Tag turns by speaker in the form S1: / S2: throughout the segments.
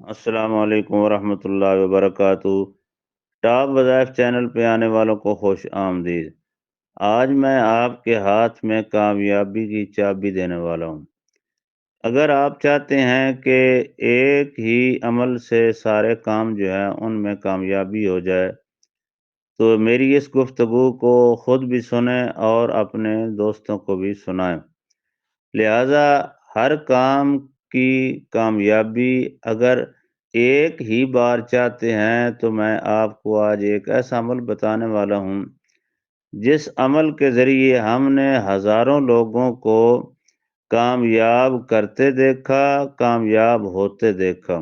S1: السلام علیکم ورحمۃ اللہ وبرکاتہ۔ ٹاپ وظائف چینل پہ آنے والوں کو خوش آمدید۔ آج میں آپ کے ہاتھ میں کامیابی کی چابی دینے والا ہوں۔ اگر آپ چاہتے ہیں کہ ایک ہی عمل سے سارے کام جو ہیں ان میں کامیابی ہو جائے تو میری اس گفتگو کو خود بھی سنیں اور اپنے دوستوں کو بھی سنائیں۔ لہذا ہر کام کی کامیابی اگر ایک ہی بار چاہتے ہیں تو میں آپ کو آج ایک ایسا عمل بتانے والا ہوں جس عمل کے ذریعے ہم نے ہزاروں لوگوں کو کامیاب کرتے دیکھا، کامیاب ہوتے دیکھا۔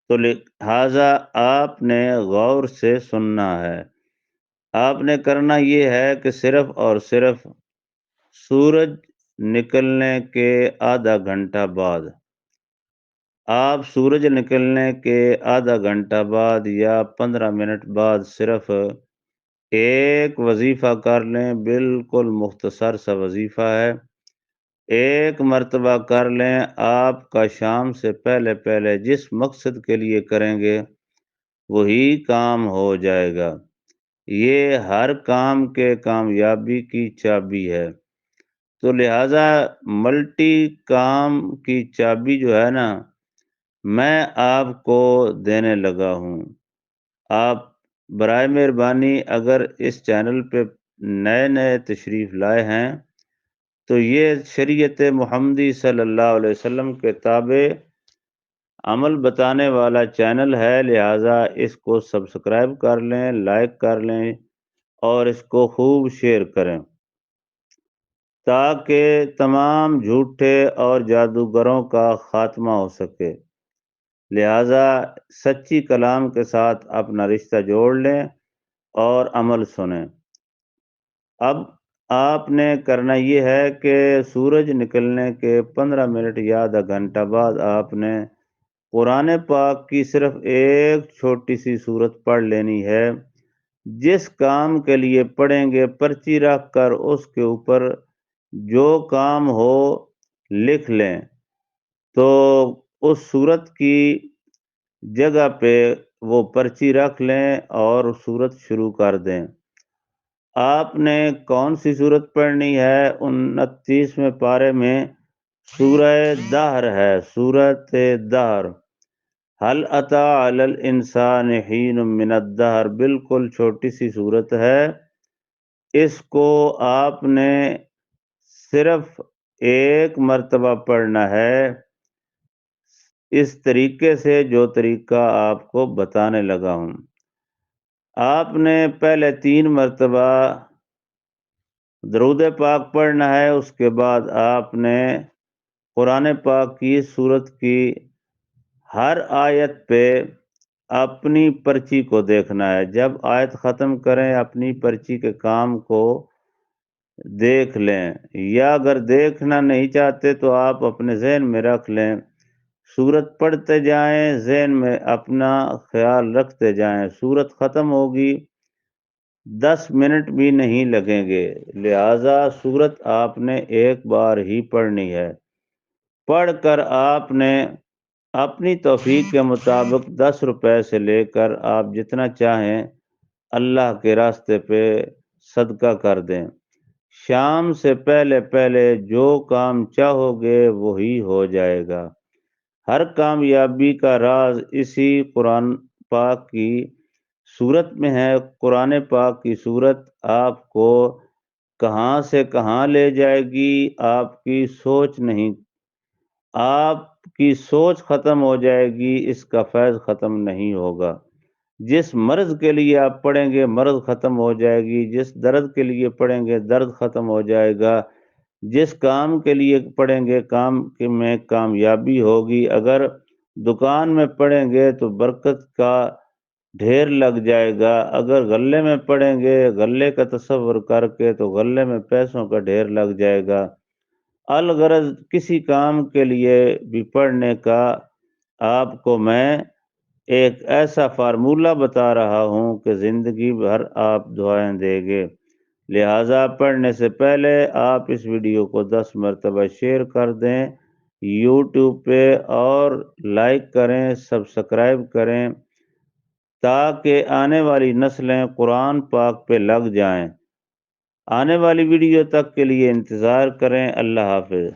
S1: تو لہذا آپ نے غور سے سننا ہے۔ آپ نے کرنا یہ ہے کہ صرف اور صرف سورج نکلنے کے آدھا گھنٹہ بعد، آپ سورج نکلنے کے آدھا گھنٹہ بعد یا 15 منٹ بعد صرف ایک وظیفہ کر لیں، بالکل مختصر سا وظیفہ ہے۔ ایک مرتبہ کر لیں، آپ کا شام سے پہلے پہلے جس مقصد کے لیے کریں گے وہی کام ہو جائے گا۔ یہ ہر کام کے کامیابی کی چابی ہے۔ تو لہٰذا ملٹی کام کی چابی جو ہے نا، میں آپ کو دینے لگا ہوں۔ آپ برائے مہربانی اگر اس چینل پہ نئے نئے تشریف لائے ہیں تو یہ شریعت محمدی صلی اللہ علیہ وسلم کے تابع عمل بتانے والا چینل ہے، لہٰذا اس کو سبسکرائب کر لیں، لائک کر لیں اور اس کو خوب شیئر کریں تاکہ تمام جھوٹے اور جادوگروں کا خاتمہ ہو سکے۔ لہذا سچی کلام کے ساتھ اپنا رشتہ جوڑ لیں اور عمل سنیں۔ اب آپ نے کرنا یہ ہے کہ سورج نکلنے کے 15 منٹ یا آدھا گھنٹہ بعد آپ نے قرآن پاک کی صرف ایک چھوٹی سی سورت پڑھ لینی ہے۔ جس کام کے لیے پڑھیں گے پرچی رکھ کر اس کے اوپر جو کام ہو لکھ لیں، تو اس سورت کی جگہ پہ وہ پرچی رکھ لیں اور سورت شروع کر دیں۔ آپ نے کون سی سورت پڑھنی ہے؟ 29ویں پارے میں سورہ دہر ہے، سورت دہر۔ حل اتی علی الانسان حین من الدہر، بالکل چھوٹی سی سورت ہے۔ اس کو آپ نے صرف ایک مرتبہ پڑھنا ہے، اس طریقے سے جو طریقہ آپ کو بتانے لگا ہوں۔ آپ نے پہلے 3 مرتبہ درود پاک پڑھنا ہے، اس کے بعد آپ نے قرآن پاک کی سورت کی ہر آیت پہ اپنی پرچی کو دیکھنا ہے۔ جب آیت ختم کریں اپنی پرچی کے کام کو دیکھ لیں، یا اگر دیکھنا نہیں چاہتے تو آپ اپنے ذہن میں رکھ لیں، سورت پڑھتے جائیں، ذہن میں اپنا خیال رکھتے جائیں۔ سورت ختم ہوگی 10 منٹ بھی نہیں لگیں گے، لہذا سورت آپ نے ایک بار ہی پڑھنی ہے۔ پڑھ کر آپ نے اپنی توفیق کے مطابق 10 روپے سے لے کر آپ جتنا چاہیں اللہ کے راستے پہ صدقہ کر دیں۔ شام سے پہلے پہلے جو کام چاہو گے وہی ہو جائے گا۔ ہر کامیابی کا راز اسی قرآن پاک کی سورت میں ہے۔ قرآن پاک کی سورت آپ کو کہاں سے کہاں لے جائے گی، آپ کی سوچ نہیں، آپ کی سوچ ختم ہو جائے گی، اس کا فیض ختم نہیں ہوگا۔ جس مرض کے لیے آپ پڑھیں گے مرض ختم ہو جائے گی، جس درد کے لیے پڑھیں گے درد ختم ہو جائے گا، جس کام کے لیے پڑھیں گے کام میں کامیابی ہوگی۔ اگر دکان میں پڑھیں گے تو برکت کا ڈھیر لگ جائے گا، اگر غلے میں پڑھیں گے غلے کا تصور کر کے تو غلے میں پیسوں کا ڈھیر لگ جائے گا۔ الغرض کسی کام کے لیے بھی پڑھنے کا آپ کو میں ایک ایسا فارمولہ بتا رہا ہوں کہ زندگی بھر آپ دعائیں دیں گے۔ لہٰذا پڑھنے سے پہلے آپ اس ویڈیو کو 10 مرتبہ شیئر کر دیں یوٹیوب پہ، اور لائک کریں، سبسکرائب کریں تاکہ آنے والی نسلیں قرآن پاک پہ لگ جائیں۔ آنے والی ویڈیو تک کے لیے انتظار کریں۔ اللہ حافظ۔